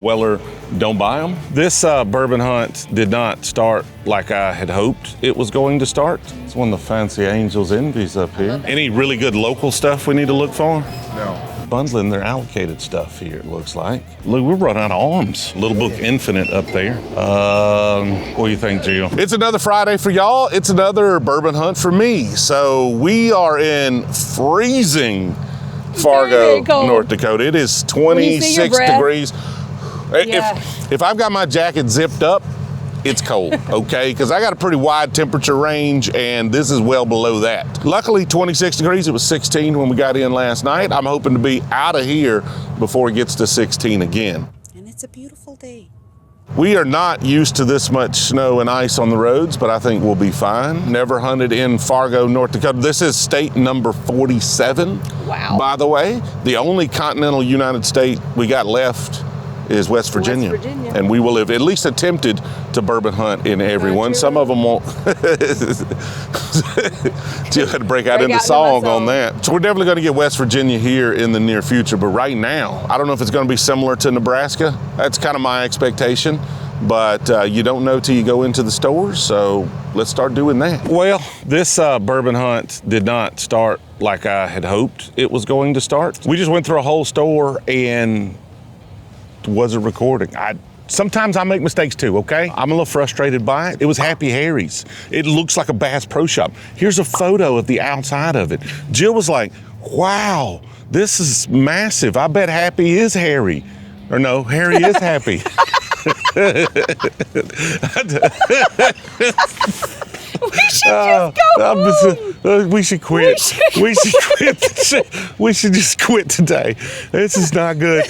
Weller, don't buy them. This bourbon hunt did not start like I had hoped it was going to start. It's one of the fancy Angels Envies up here. Any really good local stuff we need to look for? No. Bundling their allocated stuff here, it looks like. Look, we're running out of arms. Little Book Infinite up there. What do you think, Jill? It's another Friday for y'all. It's another bourbon hunt for me. So we are in freezing Fargo, North Dakota. It is 26 degrees. Yeah. If I've got my jacket zipped up, it's cold, okay? Because I got a pretty wide temperature range, and this is well below that. Luckily, 26 degrees. It was 16 when we got in last night. I'm hoping to be out of here before it gets to 16 again. And it's a beautiful day. We are not used to this much snow and ice on the roads, but I think we'll be fine. Never hunted in Fargo, North Dakota. This is state number 47. Wow. By the way, the only continental United state we got left is West Virginia. And we will have at least attempted to bourbon hunt in every one. Some of them won't. Jill had to break out into song on that. So we're definitely going to get West Virginia here in the near future. But right now, I don't know if it's going to be similar to Nebraska. That's kind of my expectation. But you don't know till you go into the stores. So let's start doing that. Well, this bourbon hunt did not start like I had hoped it was going to start. We just went through a whole store and wasn't recording. Sometimes I make mistakes too, okay? I'm a little frustrated by it. It was Happy Harry's. It looks like a Bass Pro Shop. Here's a photo of the outside of it. Jill was like, wow, this is massive. I bet Happy is Harry. Or no, Harry is happy. We should just go home. We should quit. We should quit. We should just quit today. This is not good.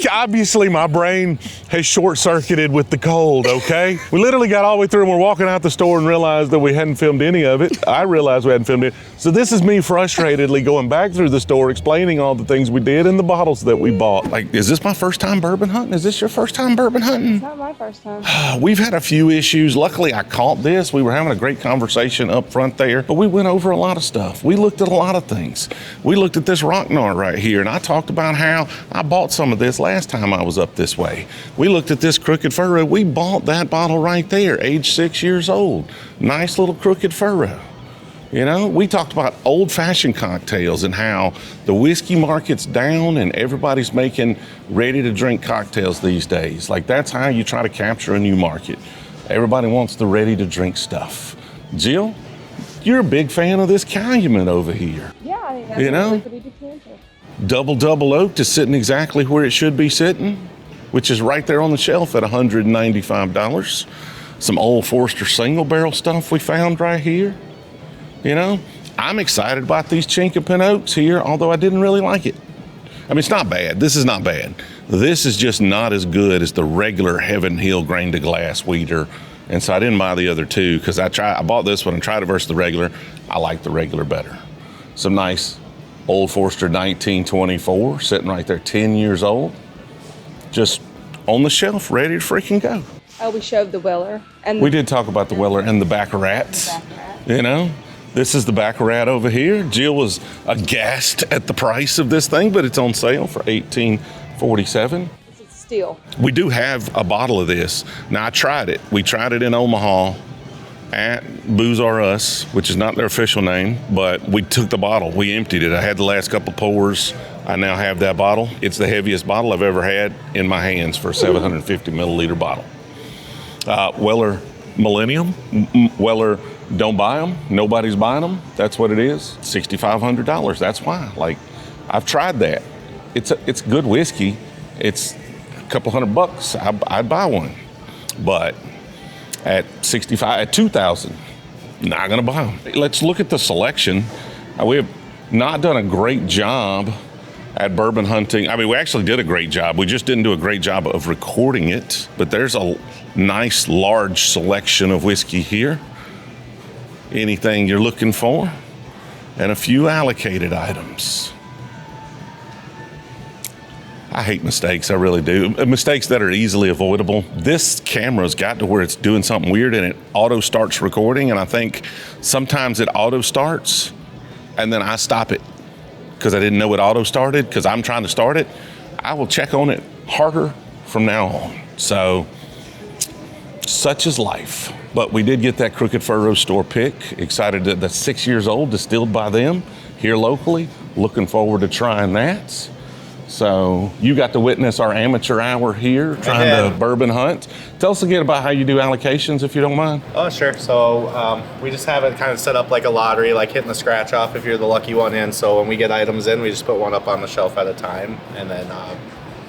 Obviously, my brain has short-circuited with the cold, okay? We literally got all the way through and we're walking out the store and realized that we hadn't filmed any of it. I realized we hadn't filmed it. So this is me frustratedly going back through the store, explaining all the things we did and the bottles that we bought. Like, is this my first time bourbon hunting? Is this your first time bourbon hunting? It's not my first time. We've had a few issues. Luckily, I caught this. We were having a great conversation up front there, but we went over a lot of stuff. We looked at a lot of things. We looked at this Rocknard right here, and I talked about how I bought some of this last time I was up this way. We looked at this Crooked Furrow. We bought that bottle right there, age 6 years old. Nice little Crooked Furrow. You know, we talked about old-fashioned cocktails and how the whiskey market's down and everybody's making ready-to-drink cocktails these days. Like, that's how you try to capture a new market. Everybody wants the ready-to-drink stuff. Jill, you're a big fan of this Calumet over here. Yeah, I think that's a pretty decanter. Double oaked is sitting exactly where it should be sitting, which is right there on the shelf at $195. Some Old Forester single barrel stuff we found right here. You know, I'm excited about these Chinkapin Oaks here, although I didn't really like it. I mean, it's not bad. This is not bad. This is just not as good as the regular Heaven Hill grain to glass wheater. And so I didn't buy the other two because I bought this one and tried it versus the regular. I like the regular better. Some nice Old Forester 1924 sitting right there, 10 years old. Just on the shelf, ready to freaking go. Oh, we showed the Weller. We did talk about the Weller and the Baccarats. You know? This is the Baccarat over here. Jill was aghast at the price of this thing, but it's on sale for $18.47. It's steel. We do have a bottle of this. Now, I tried it. We tried it in Omaha at Booze R Us, which is not their official name, but we took the bottle. We emptied it. I had the last couple pours. I now have that bottle. It's the heaviest bottle I've ever had in my hands for a 750 milliliter bottle. Weller Millennium, Weller don't buy them. Nobody's buying them. That's what it is. $6,500. That's why. Like, I've tried that. It's good whiskey. It's a couple $100. I'd buy one. But at $2,000, not gonna buy them. Let's look at the selection. We have not done a great job at bourbon hunting. I mean, we actually did a great job. We just didn't do a great job of recording it. But there's a nice, large selection of whiskey here. Anything you're looking for, and a few allocated items. I hate mistakes, I really do. Mistakes that are easily avoidable. This camera's got to where it's doing something weird and it auto starts recording, and I think sometimes it auto starts and then I stop it because I didn't know it auto started because I'm trying to start it. I will check on it harder, from now on. So, such is life. But we did get that Crooked Furrow store pick. Excited that that's 6 years old, distilled by them here locally. Looking forward to trying that. So you got to witness our amateur hour here, trying to bourbon hunt. Tell us again about how you do allocations, if you don't mind. Oh, sure. So we just have it kind of set up like a lottery, like hitting the scratch off if you're the lucky one in. So when we get items in, we just put one up on the shelf at a time, and then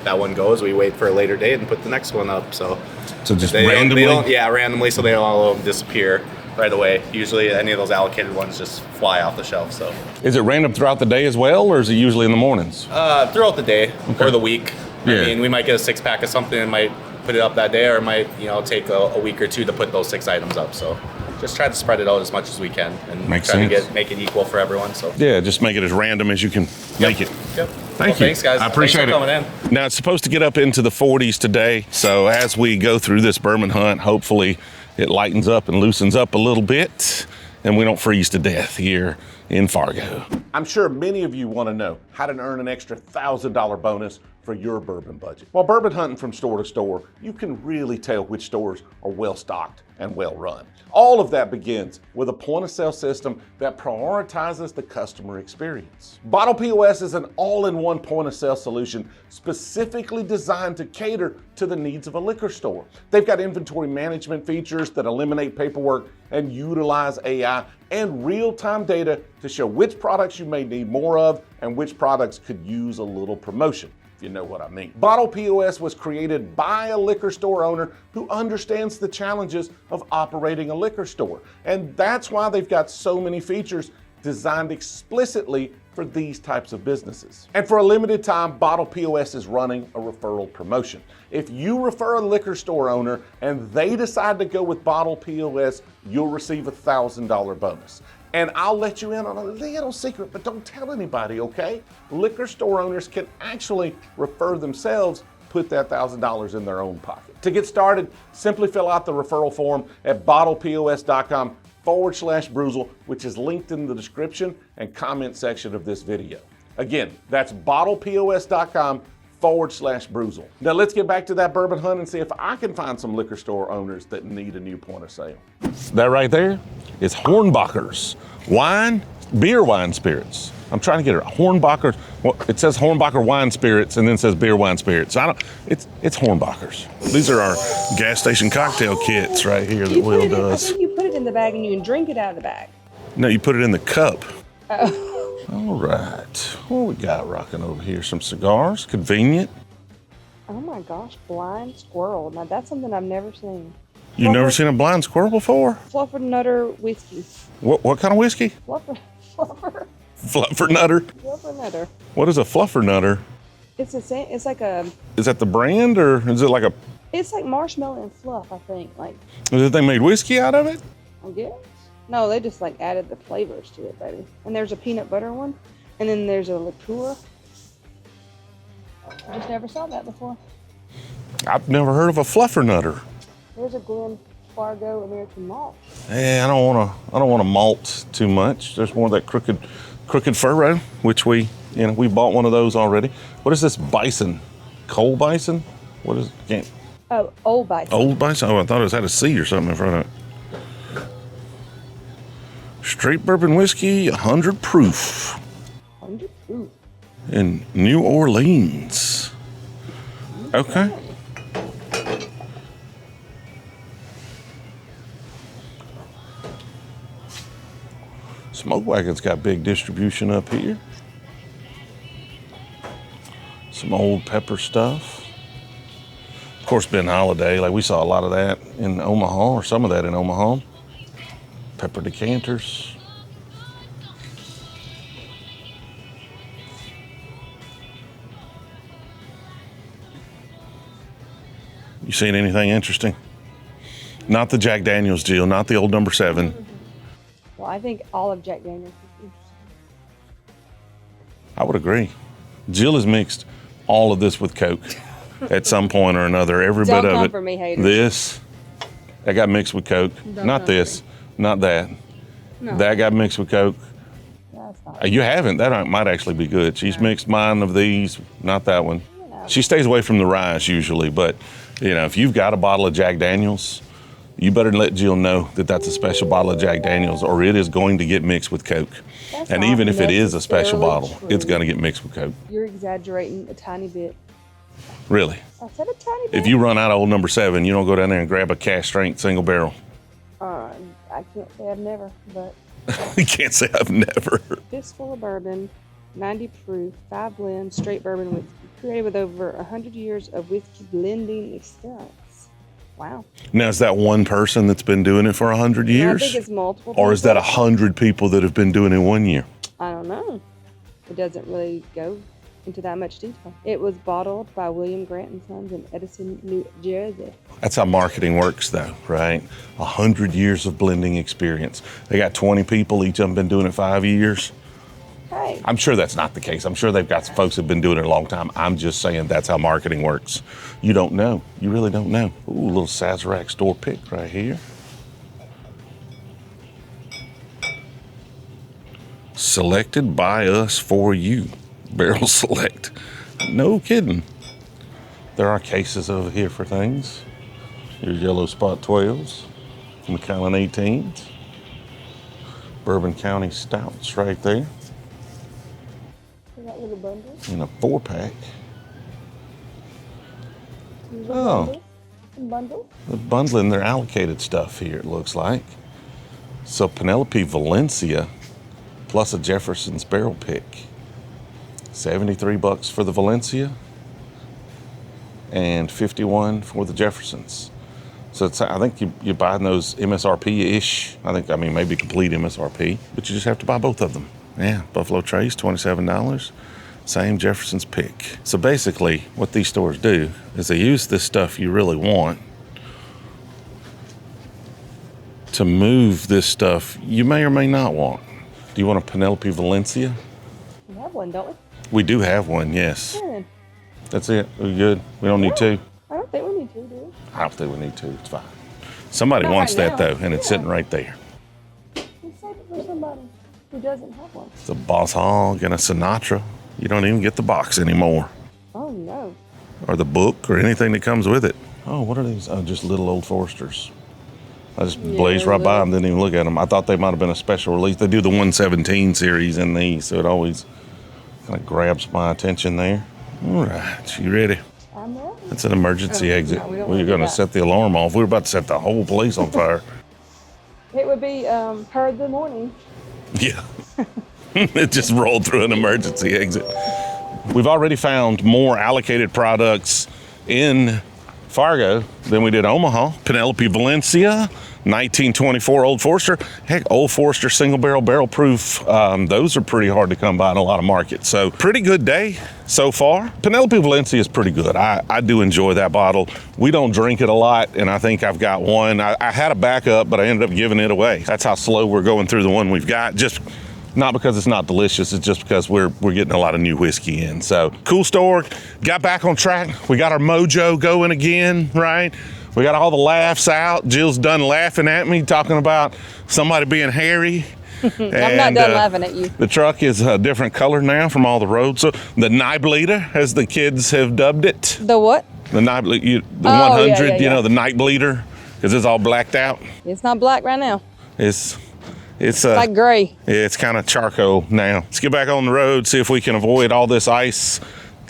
that one goes. We wait for a later date and put the next one up. So Just randomly? Randomly, so they all disappear right away. Usually any of those allocated ones just fly off the shelf. So Is it random throughout the day as well, or is it usually in the mornings? throughout the day or the week. Yeah. I mean, we might get a 6-pack of something and might put it up that day, or it might take a week or two to put those 6 items up. So just try to spread it out as much as we can and Makes try sense. to make it equal for everyone. So Yeah, just make it as random as you can make it. Yep. Thank you. Thanks, guys. I appreciate Thanks for it. coming in. Now, it's supposed to get up into the 40s today. So as we go through this bourbon hunt, hopefully it lightens up and loosens up a little bit and we don't freeze to death here in Fargo. I'm sure many of you want to know how to earn an extra $1,000 bonus for your bourbon budget. While bourbon hunting from store to store, you can really tell which stores are well stocked and well run. All of that begins with a point of sale system that prioritizes the customer experience. Bottle POS is an all-in-one point of sale solution specifically designed to cater to the needs of a liquor store. They've got inventory management features that eliminate paperwork and utilize AI and real-time data to show which products you may need more of and which products could use a little promotion. You know what I mean. Bottle POS was created by a liquor store owner who understands the challenges of operating a liquor store. And that's why they've got so many features designed explicitly for these types of businesses. And for a limited time, Bottle POS is running a referral promotion. If you refer a liquor store owner and they decide to go with Bottle POS, you'll receive a $1,000 bonus. And I'll let you in on a little secret, but don't tell anybody, okay? Liquor store owners can actually refer themselves, put that $1,000 in their own pocket. To get started, simply fill out the referral form at bottlepos.com/Brewzle, which is linked in the description and comment section of this video. Again, that's bottlepos.com/Brewzle. Now let's get back to that bourbon hunt and see if I can find some liquor store owners that need a new point of sale. That right there is Hornbacher's beer wine spirits. I'm trying to get it. Hornbacher's. Well, it says Hornbacher wine spirits and then says beer wine spirits. It's Hornbacher's. These are our gas station cocktail kits right here that Will does. I think you put it in the bag and you can drink it out of the bag. No, you put it in the cup. Oh. All right. What we got rocking over here? Some cigars. Convenient. Oh my gosh, blind squirrel. Now that's something I've never seen. You've never seen a blind squirrel before? Fluffer Nutter whiskey. What kind of whiskey? Fluffer Fluffer Nutter. Nutter. What is a Fluffer Nutter? It's the same. It's like a. Is that the brand or is it like a? It's like marshmallow and fluff. I think. Like. Did they made whiskey out of it? I guess. No, they just like added the flavors to it, baby. And there's a peanut butter one, and then there's a liqueur. I just never saw that before. I've never heard of a Fluffer Nutter. There's a Glen Fargo American malt. Yeah, I don't want to malt too much. There's more of that crooked furrow, which we bought one of those already. What is this bison? Coal bison? What is it? Oh, Old Bison. Old bison? Oh, I thought it had a C or something in front of it. Straight bourbon whiskey, 100 proof. 100 proof. In New Orleans. Okay. Smoke Wagon's got big distribution up here. Some old pepper stuff. Of course, Ben Holiday, like we saw a lot of that in Omaha, or some of that in Omaha. Pepper decanters. You seen anything interesting? Not the Jack Daniels deal, not the old number 7. Well, I think all of Jack Daniels is interesting. I would agree. Jill has mixed all of this with Coke at some point or another. Every Don't bit of come it. for me, haters. This, that got mixed with Coke. Don't Not come this, for not that. No. That got mixed with Coke. That's not. You haven't. That might actually be good. She's mixed mine of these, not that one. Yeah. She stays away from the rye usually, but if you've got a bottle of Jack Daniels, you better let Jill know that that's a special bottle of Jack Daniels, or it is going to get mixed with Coke. That's And not even if it is a special necessarily bottle, true. it's going to get mixed with Coke. You're exaggerating a tiny bit. Really? I said a tiny bit. If you run out of old number 7, you don't go down there and grab a cask strength single barrel. I can't say I've never, but You can't say I've never. fistful of bourbon, 90 proof, 5 blend, straight bourbon whiskey, created with over 100 years of whiskey blending experience. Wow. Now, is that one person that's been doing it for 100 I years? think it's multiple. Or is that people. 100 people that have been doing it 1 year? I don't know. It doesn't really go into that much detail. It was bottled by William Grant and Sons in Edison, New Jersey. That's how marketing works, though, right? 100 years of blending experience. They got 20 people, each of them been doing it 5 years. Hey, I'm sure that's not the case. I'm sure they've got some folks that have been doing it a long time. I'm just saying that's how marketing works. You don't know. You really don't know. Ooh, a little Sazerac store pick right here. Selected by us for you. Barrel select. No kidding. There are cases over here for things. Here's Yellow Spot 12s. Macallan 18s. Bourbon County Stouts right there. is that little bundle? In a 4-pack. Little Oh. bundles? Some bundles? The bundling their allocated stuff here, it looks like. So Penelope Valencia plus a Jefferson's barrel pick. $73 for the Valencia and $51 for the Jeffersons. So I think you're buying those MSRP-ish. I mean, maybe complete MSRP, but you just have to buy both of them. Yeah, Buffalo Trace, $27. Same Jefferson's pick. So basically, what these stores do is they use this stuff you really want to move this stuff you may or may not want. Do you want a Penelope Valencia? We have one, don't we? We do have one, yes. Good. That's it. We good? We don't need two? I don't think we need to, do we? I don't think we need two. It's fine. Somebody Not wants right that, now. though, and it's Yeah. sitting right there. We saved it for somebody who doesn't have one. It's a Boss Hogg and a Sinatra. You don't even get the box anymore, Oh, no. or the book, or anything that comes with it. Oh, what are these? Oh, just little old Foresters. I just blazed right by them, didn't even look at them. I thought they might have been a special release. They do the 117 series in these, so it always kind of grabs my attention there. All right, you ready? I'm ready. That's an emergency Oh, exit. no, we don't We're wanna do going to that. set the alarm off. We're about to set the whole place on fire. It would be heard the morning. Yeah. It just rolled through an emergency exit. We've already found more allocated products in Fargo than we did Omaha. Penelope Valencia, 1924 Old Forester. Heck, Old Forester single barrel proof. Those are pretty hard to come by in a lot of markets. So pretty good day so far. Penelope Valencia is pretty good. I do enjoy that bottle. We don't drink it a lot, and I think I've got one. I had a backup, but I ended up giving it away. That's how slow we're going through the one we've got. Just not because it's not delicious, it's just because we're getting a lot of new whiskey in. So cool store, got back on track. We got our mojo going again, right? We got all the laughs out. Jill's done laughing at me, talking about somebody being hairy. I'm not done laughing at you. The truck is a different color now from all the roads. So the night bleeder, as the kids have dubbed it. The what? The night the Oh, 100, yeah. you know, the night bleeder, because it's all blacked out. It's not black right now. It's Like gray. it's kind of charcoal now. Let's get back on the road, see if we can avoid all this ice,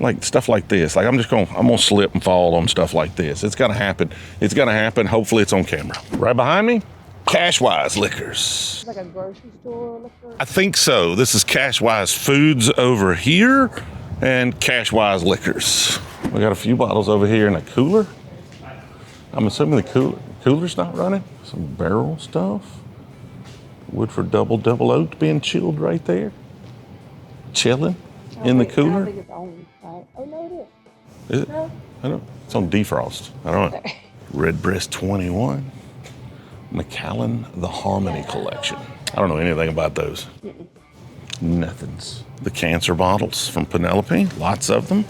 like stuff like this. Like I'm gonna slip and fall on stuff like this. It's gonna happen. It's gonna happen. Hopefully it's on camera. Right behind me, Cashwise Liquors. It's like a grocery store liquor. I think so. This is Cashwise Foods over here and Cashwise Liquors. We got a few bottles over here in a cooler. I'm assuming the cooler's not running. Some barrel stuff. Woodford Double Oak being chilled right there. Chilling in the I don't cooler. think it's on. Right? Oh, no, it is. Is it? No. I don't. It's on defrost. I don't know. Redbreast 21. Macallan The Harmony Collection. I don't know anything about those. Nothings. The cancer bottles from Penelope. Lots of them.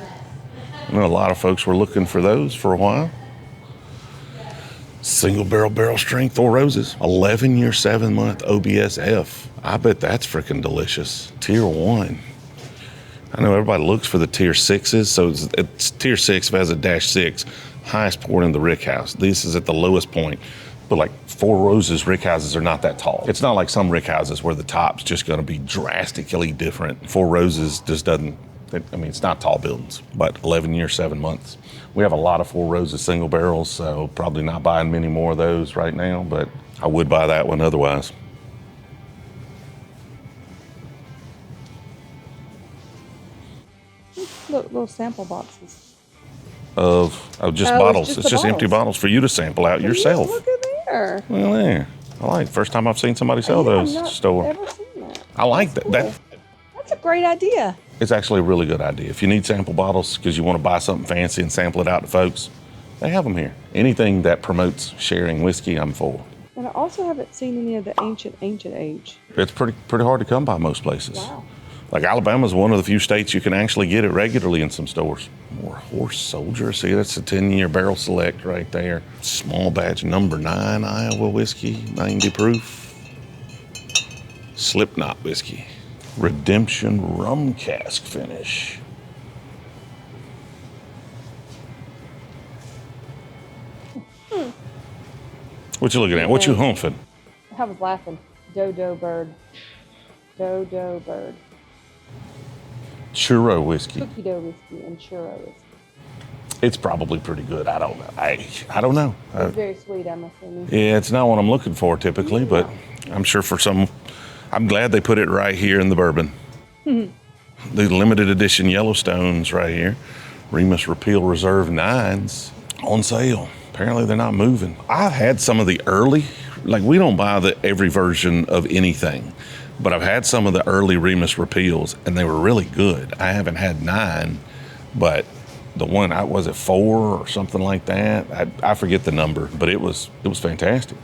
I know a lot of folks were looking for those for a while. Single barrel strength Four Roses. 11-year, 7-month OBSF. I bet that's freaking delicious. Tier 1. I know everybody looks for the tier 6s, so it's tier 6 if it has a -6, highest port in the rick house. This is at the lowest point, but like Four Roses rick houses are not that tall. It's not like some rick houses where the top's just going to be drastically different. Four Roses just doesn't, I mean, it's not tall buildings, but 11 years, 7 months. We have a lot of Four Roses single barrels, so probably not buying many more of those right now, but I would buy that one otherwise. Look, little sample boxes. Of just bottles. It's It's just empty bottles for you to sample out yourself. Look at there. Well, there. I like. First time I've seen somebody sell those at the store. I've never seen that. I like That's that. cool. That's a great idea. It's actually a really good idea. If you need sample bottles because you want to buy something fancy and sample it out to folks, they have them here. Anything that promotes sharing whiskey, I'm for. And I also haven't seen any of the ancient age. It's pretty hard to come by most places. Wow. Like Alabama's one of the few states you can actually get it regularly in some stores. More Horse Soldier. See, that's a 10-year barrel select right there. Small batch number 9 Iowa whiskey, 90 proof. Slipknot whiskey. Redemption rum cask finish. What you looking at? What you humping? I was laughing. Dodo bird. Dodo bird. Churro whiskey. Cookie dough whiskey and churro whiskey. It's probably pretty good. I don't know. I don't know. It's very sweet, I'm assuming. Yeah, it's not what I'm looking for typically, but I'm sure for some, I'm glad they put it right here in the bourbon. The limited edition Yellowstones right here. Remus Repeal Reserve 9s on sale. Apparently they're not moving. I've had some of the early, like we don't buy every version of anything, but I've had some of the early Remus Repeals and they were really good. I haven't had 9, but the one, was it 4 or something like that? I forget the number, but it was fantastic.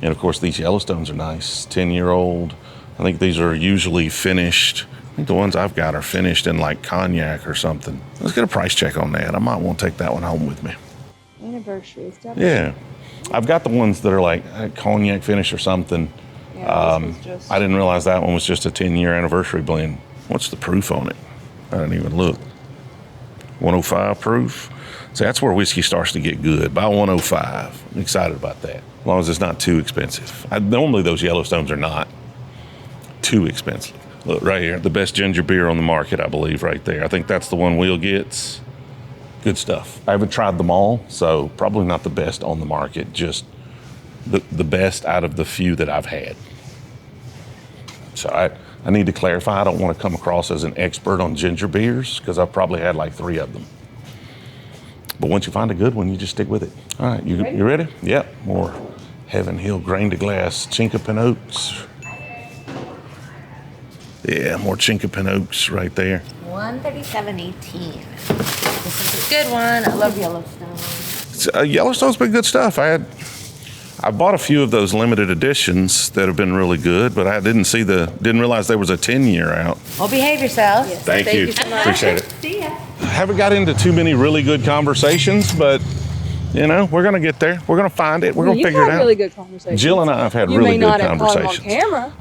And of course these Yellowstones are nice, 10-year-old. I think these are usually finished. I think the ones I've got are finished in like cognac or something. Let's get a price check on that. I might want to take that one home with me. Anniversary stuff. Yeah. I've got the ones that are like cognac finish or something. Yeah, this was just... I didn't realize that one was just a 10-year anniversary blend. What's the proof on it? I didn't even look. 105 proof. So that's where whiskey starts to get good, by 105. I'm excited about that. As long as it's not too expensive. Normally those Yellowstones are not too expensive. Look right here, the best ginger beer on the market, I believe, right there. I think that's the one Will gets. Good stuff. I haven't tried them all, so probably not the best on the market, just the best out of the few that I've had. So I need to clarify, I don't want to come across as an expert on ginger beers because I've probably had like 3 of them. But once you find a good one, you just stick with it. All right, you ready? Yep, more Heaven Hill grain to glass Chinkapin Oaks. Yeah, more Chinkapin Oaks right there. 137.18. This is a good one. I love Yellowstone. Yellowstone's been good stuff. I bought a few of those limited editions that have been really good, but I didn't realize there was a 10-year out. Well, behave yourself. Yes. Thank you. so much. Appreciate it. See ya. I haven't got into too many really good conversations, but you know, we're gonna get there. We're gonna find it. We're gonna figure it out. Really good conversations. Jill and I have had you really may good not have caught them on conversations. camera.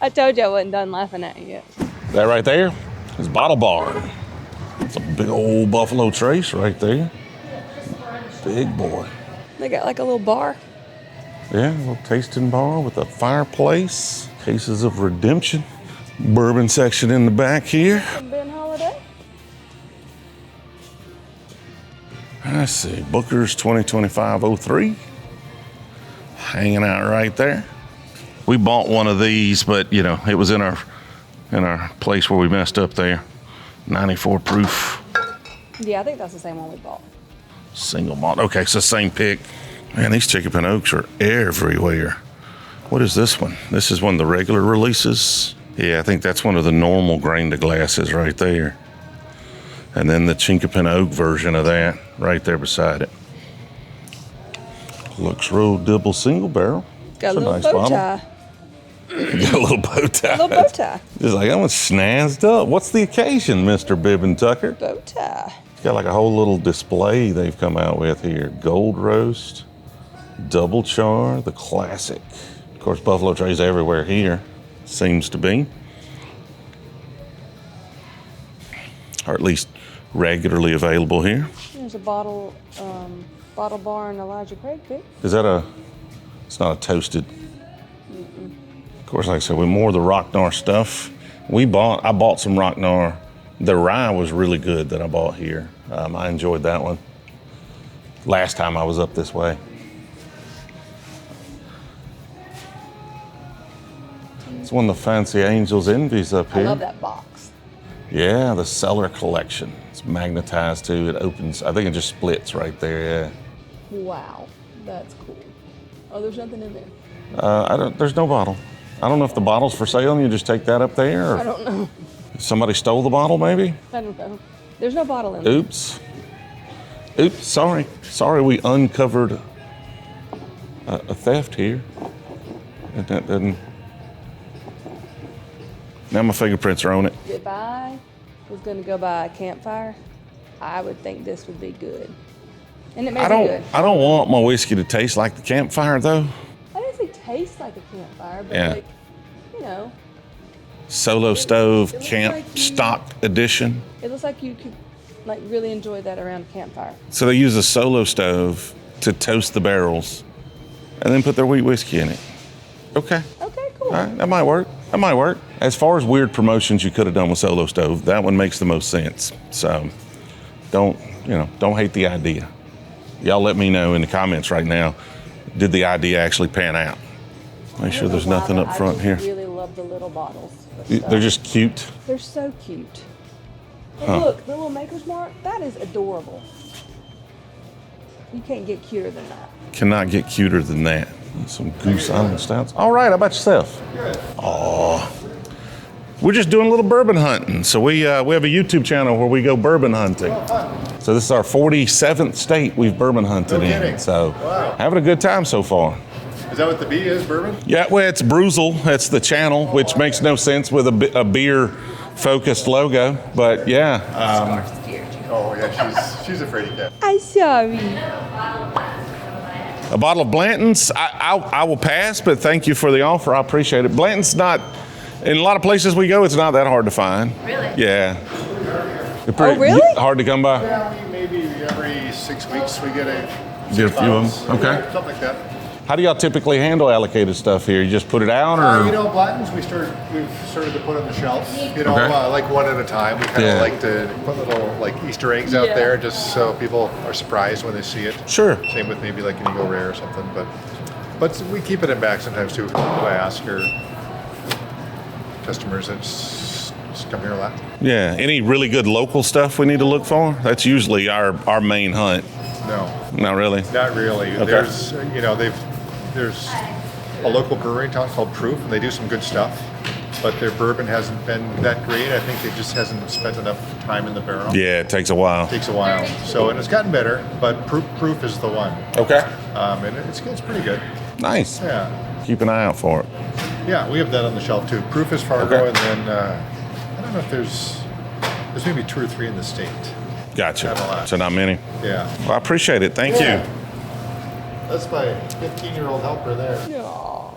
I told you I wasn't done laughing at you yet. That right there is Bottle Barn. It's a big old Buffalo Trace right there. Big boy. They got like a little bar. Yeah, a little tasting bar with a fireplace. Cases of Redemption. Bourbon section in the back here. From Ben Holiday. I see, Booker's 2025-03. Hanging out right there. We bought one of these, but you know, it was in our place where we messed up there. 94 proof. Yeah, I think that's the same one we bought. Single malt. Okay, so same pick. Man, these Chickapin Oaks are everywhere. What is this one? This is one of the regular releases. Yeah, I think that's one of the normal grain to glasses right there. And then the Chinkapin Oak version of that right there beside it. Looks real double single barrel. Got a It's little nice bow bottle. tie. Got a little bow tie. A little bow tie. Just like, I'm snazzed up. What's the occasion, Mr. Bibbin Tucker? Bow tie. It's got like a whole little display they've come out with here. Gold roast, double char, the classic. Of course, Buffalo Trace everywhere here, seems to be. or at least regularly available here. There's a bottle barn Elijah Craig pick. Is that it's not a toasted. Of course, like I said, with more of the Rocknar stuff, I bought some Rocknar. The rye was really good that I bought here. I enjoyed that one. Last time I was up this way. It's one of the fancy Angel's Envies up here. I love that box. Yeah, the Cellar Collection. It's magnetized too. It opens, I think it just splits right there, yeah. Wow, that's cool. Oh, there's nothing in there. There's no bottle. I don't know if the bottle's for sale and you just take that up there, or I don't know. somebody stole the bottle maybe? I don't know. There's no bottle in there. Oops, sorry. Sorry we uncovered a theft here. That doesn't... Now my fingerprints are on it. If I was going to go buy a campfire, I would think this would be good. And it may be good. I don't want my whiskey to taste like the campfire though. I didn't say taste like a campfire, but Yeah. like, you know, Solo stove looks camp like you- stock edition. it looks like you could like really enjoy that around a campfire. So they use a solo stove to toast the barrels and then put their wheat whiskey in it. Okay. Okay, cool. All right, that might work. That might work. As far as weird promotions you could have done with solo stove, that one makes the most sense. So don't hate the idea. Y'all let me know in the comments right now, did the idea actually pan out? Make sure there's nothing up front here. I really love the little bottles. of They're stuff. just cute. They're so cute. And look, the little Maker's Mark, that is adorable. You can't get cuter than that. Cannot get cuter than that. Some Goose Island stouts. All right, how about yourself? Aw. We're just doing a little bourbon hunting. So we have a YouTube channel where we go bourbon hunting. So this is our 47th state we've bourbon hunted No in. kidding. So Wow. having a good time so far. Is that what the B is, bourbon? Yeah, well, it's Brewzle. That's the channel, which makes no sense with a beer-focused logo. But yeah, Oh yeah, she's afraid of cat. I'm sorry. a bottle of Blanton's. I will pass, but thank you for the offer. I appreciate it. Blanton's not, in a lot of places we go, it's not that hard to find. Really? Yeah. Oh, really? Hard to come by? Yeah, maybe every 6 weeks we get a Get a few of bottles. them. Okay. Yeah, something like that. How do y'all typically handle allocated stuff here? You just put it out, or? Blanton's we've started to put on the shelf. Okay. Like one at a time. We kind of Yeah. like to put little like Easter eggs out Yeah. there, just so people are surprised when they see it. Sure. Same with maybe like an Eagle Rare or something, but we keep it in back sometimes too. I ask our customers that just come here a lot. Yeah. Any really good local stuff we need to look for? That's usually our main hunt. No, Not really. not really. Okay. There's a local brewery in town called Proof, and they do some good stuff, but their bourbon hasn't been that great. I think it just hasn't spent enough time in the barrel. Yeah, it takes a while. It takes a while. So, and it's gotten better, but Proof is the one. Okay. And it's pretty good. Nice. Yeah. Keep an eye out for it. Yeah, we have that on the shelf too. Proof is Fargo, Okay. and then I don't know if there's maybe 2 or 3 in the state. Gotcha. Not a lot. So not many. Yeah. Well, I appreciate it. Thank Yeah. you. That's my 15-year-old helper there. Aw.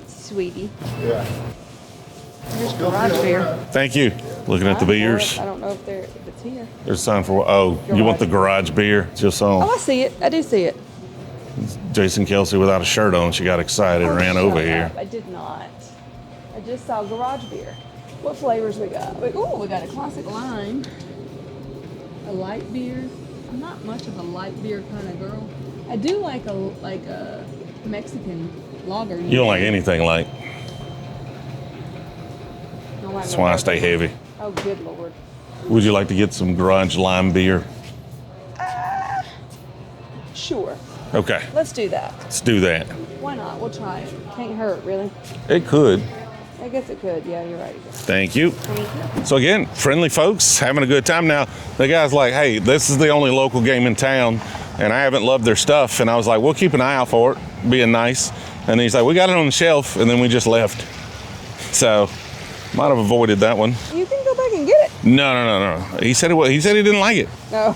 Sweetie. Yeah. Here's garage beer. Thank you. Looking at the beers. I don't know if it's here. There's a sign for, oh, you want the garage beer? Just Oh, saw I see it. I do see it. Jason Kelsey without a shirt on. She got excited, Oh, ran shut over up. here. I did not. I just saw garage beer. What flavors we got? Oh, we got a classic lime. A light beer. I'm not much of a light beer kind of girl. I do like a Mexican lager. You don't like anything light. Don't like That's no why I dark stay beer. heavy. Oh, good Lord. Would you like to get some garage lime beer? Sure. Okay, Let's do that. let's do that. Why not? We'll try it. Can't hurt, really. It could. I guess it could. Yeah, you're right. Thank you. Thank you. So again, friendly folks having a good time. Now, the guy's like, hey, this is the only local game in town, and I haven't loved their stuff. And I was like, we'll keep an eye out for it, being nice. And he's like, we got it on the shelf, and then we just left. So, might have avoided that one. You can go back and get it. No. He said he didn't like it. No.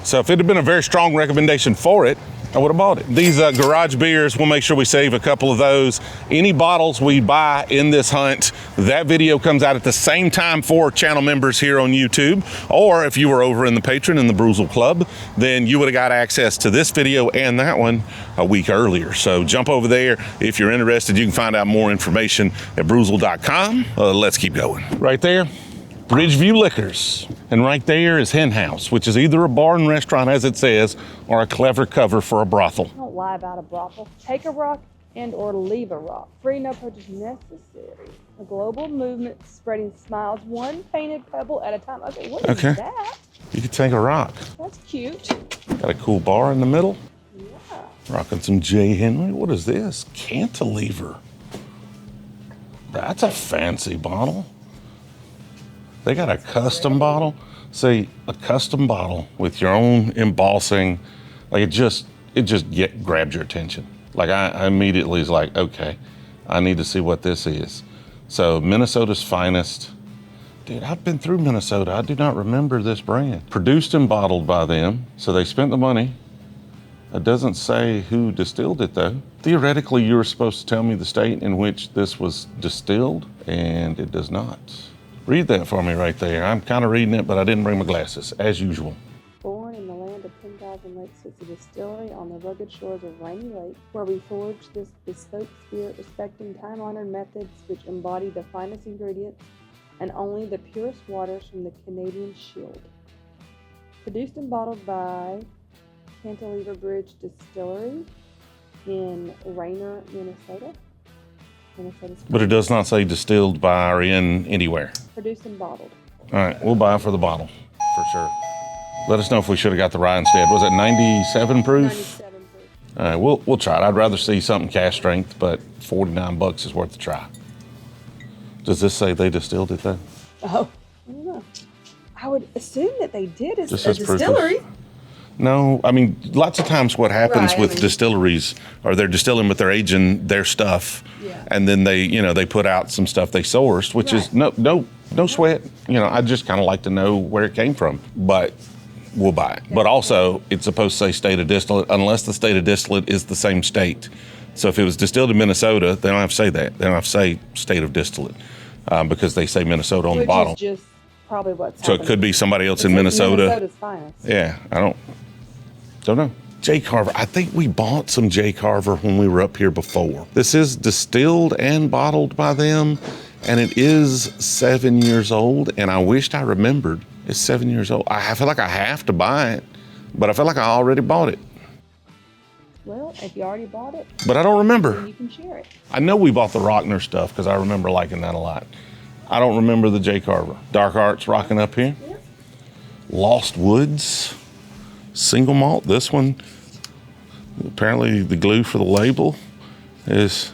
So if it had been a very strong recommendation for it, I would have bought it. These garage beers, we'll make sure we save a couple of those. Any bottles we buy in this hunt, that video comes out at the same time for channel members here on YouTube. Or if you were over in the Patron in the Brewzle Club, then you would have got access to this video and that one a week earlier. So jump over there. If you're interested, you can find out more information at brewzle.com. Let's keep going. Right there, Bridgeview Liquors. And right there is Hen House, which is either a bar and restaurant, as it says, or a clever cover for a brothel. Don't lie about a brothel. Take a rock and or leave a rock. Free, no purchase necessary. A global movement spreading smiles, one painted pebble at a time. Okay, what is that? You could take a rock. That's cute. Got a cool bar in the middle. Yeah. Rocking some J. Henry. What is this? Cantilever. That's a fancy bottle. They got a custom bottle. See, a custom bottle with your own embossing, like it just grabbed your attention. Like I immediately was like, okay, I need to see what this is. So Minnesota's finest. Dude, I've been through Minnesota. I do not remember this brand. Produced and bottled by them. So they spent the money. It doesn't say who distilled it though. Theoretically, you were supposed to tell me the state in which this was distilled, and it does not. Read that for me right there. I'm kind of reading it, but I didn't bring my glasses, as usual. Born in the land of 10,000 lakes sits a distillery on the rugged shores of Rainy Lake, where we forge this bespoke spirit, respecting time-honored methods which embody the finest ingredients and only the purest waters from the Canadian Shield. Produced and bottled by Cantilever Bridge Distillery in Rainer, Minnesota. But it does not say distilled by or in anywhere. Produced and bottled. All right, we'll buy for the bottle, for sure. Let us know if we should have got the rye instead. Was it 97 proof? 97 proof. All right, we'll try it. I'd rather see something cask strength, but $49 is worth a try. Does this say they distilled it though? Oh, I don't know. I would assume that they did as Just a says proof. distillery. No, I mean, lots of times what happens Right, with distilleries are they're distilling, but they're aging their stuff. Yeah. And then they put out some stuff they sourced, which is no sweat. I just kind of like to know where it came from, but we'll buy it. But also, it's supposed to say state of distillate, unless the state of distillate is the same state. So if it was distilled in Minnesota, they don't have to say that. They don't have to say state of distillate because they say Minnesota on the bottle. Which is just probably what's So happening. it could be somebody else It's in like Minnesota. Minnesota's finest. Yeah, I don't know. J. Carver. I think we bought some J. Carver when we were up here before. This is distilled and bottled by them, and it is 7 years old, and I wished I remembered it's 7 years old. I feel like I have to buy it, but I feel like I already bought it. Well, if you already bought it, But I don't remember. then you can share it. I know we bought the Rockner stuff because I remember liking that a lot. I don't remember the J. Carver. Dark Arts rocking up here. Yep. Lost Woods. Single malt. This one, apparently the glue for the label is,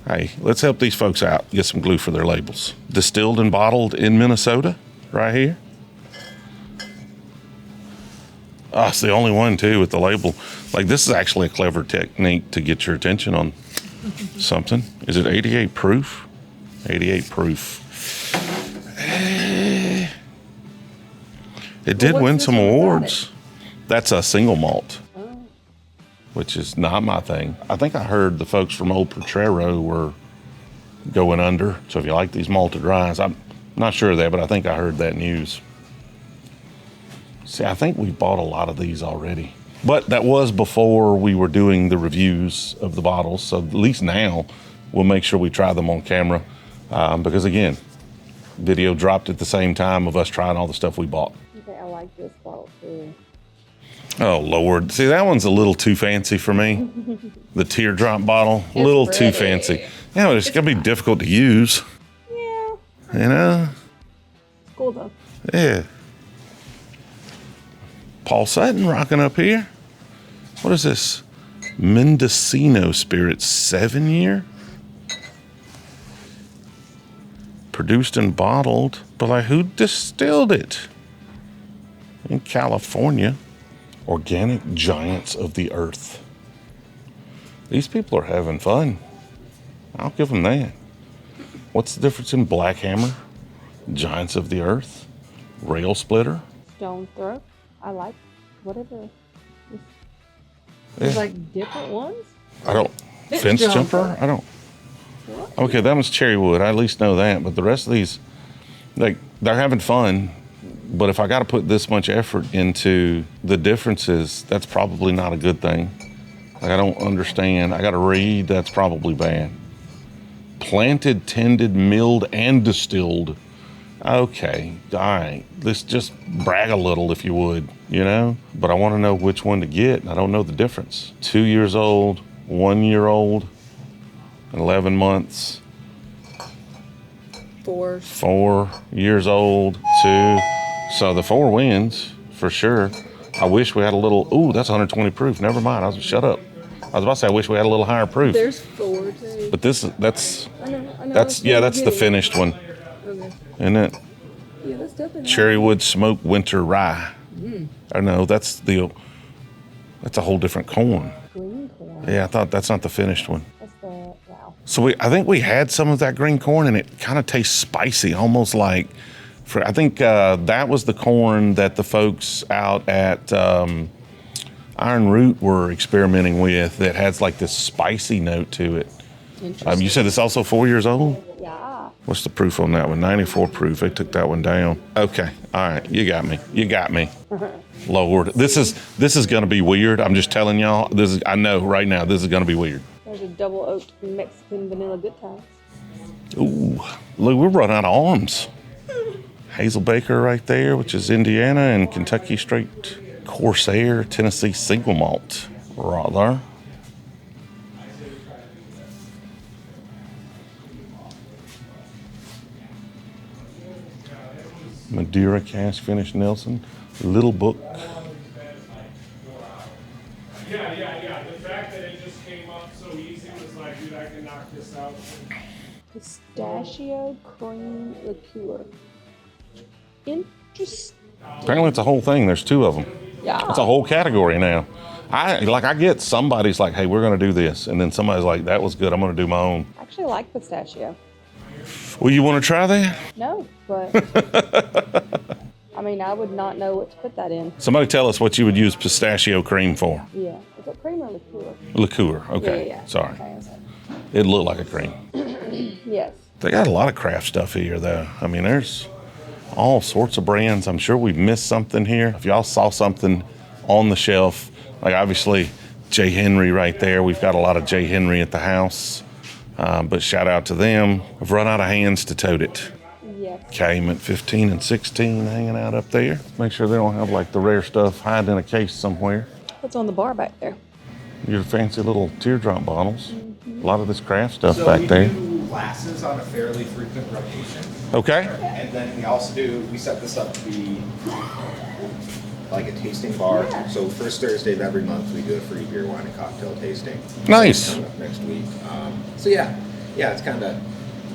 hey, let's help these folks out. Get some glue for their labels. Distilled and bottled in Minnesota, right here. Oh, it's the only one too with the label. Like, this is actually a clever technique to get your attention on something. Is it 88 proof? 88 proof. It did what's win this some one without awards. That's a single malt, Oh, which is not my thing. I think I heard the folks from Old Potrero were going under. So if you like these malted ryes, I'm not sure of that, but I think I heard that news. See, I think we bought a lot of these already. But that was before we were doing the reviews of the bottles. So at least now we'll make sure we try them on camera. Because again, video dropped at the same time of us trying all the stuff we bought. okay, I like this bottle too. Oh, Lord. See, that one's a little too fancy for me. The teardrop bottle, a little too pretty. fancy. Yeah, but it's going to be difficult to use. Yeah, You know? it's cool though. Yeah. Paul Sutton rocking up here. What is this? Mendocino Spirit 7 year? Produced and bottled. But like, who distilled it? In California. Organic giants of the earth. These people are having fun. I'll give them that. What's the difference in Black Hammer, Giants of the Earth, Rail Splitter? Stone throw. I like whatever. There's like different ones. I don't. Fence jumper? I don't. What? Okay, that was cherry wood. I at least know that. But the rest of these, like, they're having fun. But if I got to put this much effort into the differences, that's probably not a good thing. Like, I don't understand. I got to read. That's probably bad. Planted, tended, milled, and distilled. Okay, all right. Let's just brag a little if you would, you know? But I want to know which one to get. I don't know the difference. 2 years old, 1 year old, 11 months. 4. 4 years old, 2. So the 4 wins for sure. I wish we had a little, ooh, that's 120 proof. Never mind, shut up. I was about to say, I wish we had a little higher proof. There's 4 too. But that's I know. that's the finished one. Okay. Isn't it? Yeah, that's definitely. Cherrywood smoked winter rye. I know that's a whole different corn. Green corn. Yeah, I thought that's not the finished one. That's the wow. So I think we had some of that green corn, and it kind of tastes spicy, almost like. I think that was the corn that the folks out at Iron Root were experimenting with. That has like this spicy note to it. Interesting. You said it's also 4 years old? Yeah. What's the proof on that one? 94 proof. They took that one down. Okay. All right. You got me. Lord, this is going to be weird. I'm just telling y'all. I know right now this is going to be weird. There's a double oaked Mexican vanilla good times. Ooh, look, we're running out of arms. Hazel Baker right there, which is Indiana, and Kentucky Straight Corsair, Tennessee single malt. Rather. Madeira Cask Finish Nelson, Little Book. Yeah. The fact that it just came up so easy was like, dude, I can knock this out. Pistachio cream liqueur. Interesting. Apparently it's a whole thing. There's 2 of them. Yeah. It's a whole category now. I get somebody's like, hey, we're going to do this. And then somebody's like, that was good. I'm going to do my own. I actually like pistachio. Well, you want to try that? No, but I mean, I would not know what to put that in. Somebody tell us what you would use pistachio cream for. Yeah. Is it cream or liqueur? Liqueur. Okay. Yeah. Sorry. Okay, It looked like a cream. yes. They got a lot of craft stuff here, though. I mean, there's all sorts of brands. I'm sure we've missed something here. If y'all saw something on the shelf, like obviously J. Henry right there. We've got a lot of J. Henry at the house. But shout out to them. I've run out of hands to tote it. Yes. Came at 15 and 16 hanging out up there. Make sure they don't have like the rare stuff hiding in a case somewhere. What's on the bar back there? Your fancy little teardrop bottles. A lot of this craft stuff back there. We do glasses on a fairly frequent rotation. Okay. And then we set this up to be like a tasting bar. So first Thursday of every month we do a free beer, wine, and cocktail tasting. Nice. Coming up next week. So it's kind of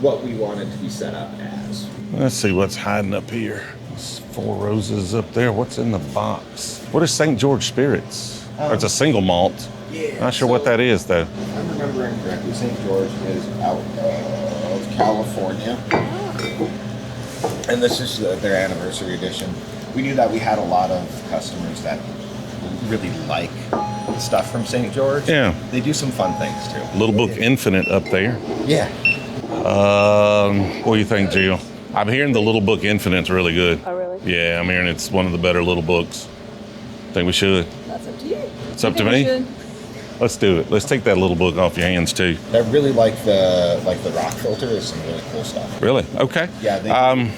what we wanted to be set up as. Let's see what's hiding up here. There's 4 roses up there. What's in the box? What is St. George Spirits? Or it's a single malt. Yeah. Not sure what that is though. If I'm remembering correctly, St. George is out of California. And this is their anniversary edition. We knew that we had a lot of customers that really like the stuff from St. George. Yeah. They do some fun things too. Little Book Infinite up there. Yeah. What do you think, Jill? I'm hearing the Little Book Infinite's really good. Oh, really? Yeah, I'm hearing it's one of the better little books. Think we should. That's up to you. It's up to me? Let's do it. Let's take that little book off your hands too. I really like the rock filter. There's some really cool stuff. Really? Okay. Yeah.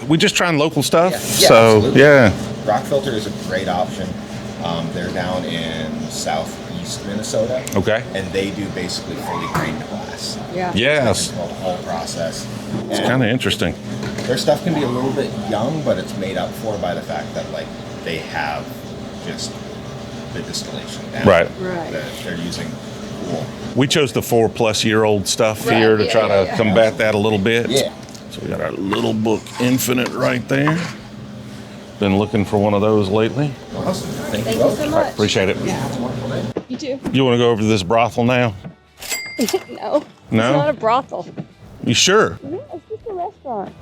We just trying local stuff. Yeah, So absolutely. yeah. Rock filter is a great option. They're down in southeast Minnesota. Okay. And they do basically fully grained glass. Yeah. Yes. The whole process. It's kind of interesting. Their stuff can be a little bit young, but it's made up for by the fact that like they have just the distillation down. Right. Right. They're using wool. We chose the 4+ year old stuff Right, here to yeah, try to yeah. combat that a little bit. Yeah. So we got our Little Book Infinite right there. Been looking for one of those lately. Awesome. Thank Thank you. you so much. Appreciate it. You too. You want to go over to this brothel now? No. No? It's not a brothel. You sure? No, it's just a restaurant.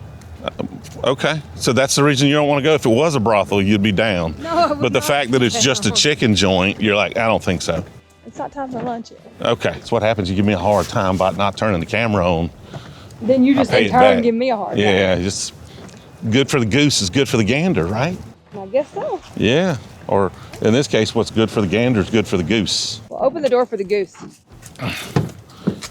Okay, so that's the reason you don't want to go. If it was a brothel, you'd be down. No, I would but the not fact that it's just a down. chicken joint, you're like, I don't think so. It's not time for lunch yet. Okay, that's what happens. You give me a hard time about not turning the camera on. Then you just pay in it turn back. give me a hard time. Yeah, just good for the goose is good for the gander, right? I guess so. Yeah, or in this case, what's good for the gander is good for the goose. Well, open the door for the goose.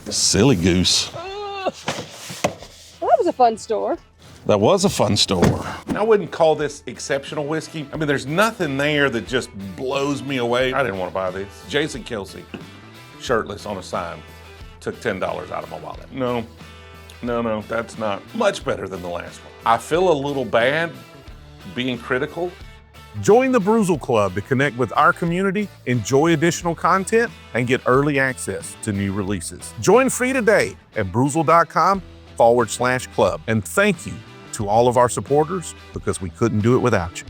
Silly goose. Well, that was a fun store. That was a fun store. I wouldn't call this exceptional whiskey. I mean, there's nothing there that just blows me away. I didn't want to buy this. Jason Kelsey, shirtless on a sign, took $10 out of my wallet. No, that's not much better than the last one. I feel a little bad being critical. Join the Brewzle Club to connect with our community, enjoy additional content, and get early access to new releases. Join free today at brewzle.com/club. And thank you to all of our supporters because we couldn't do it without you.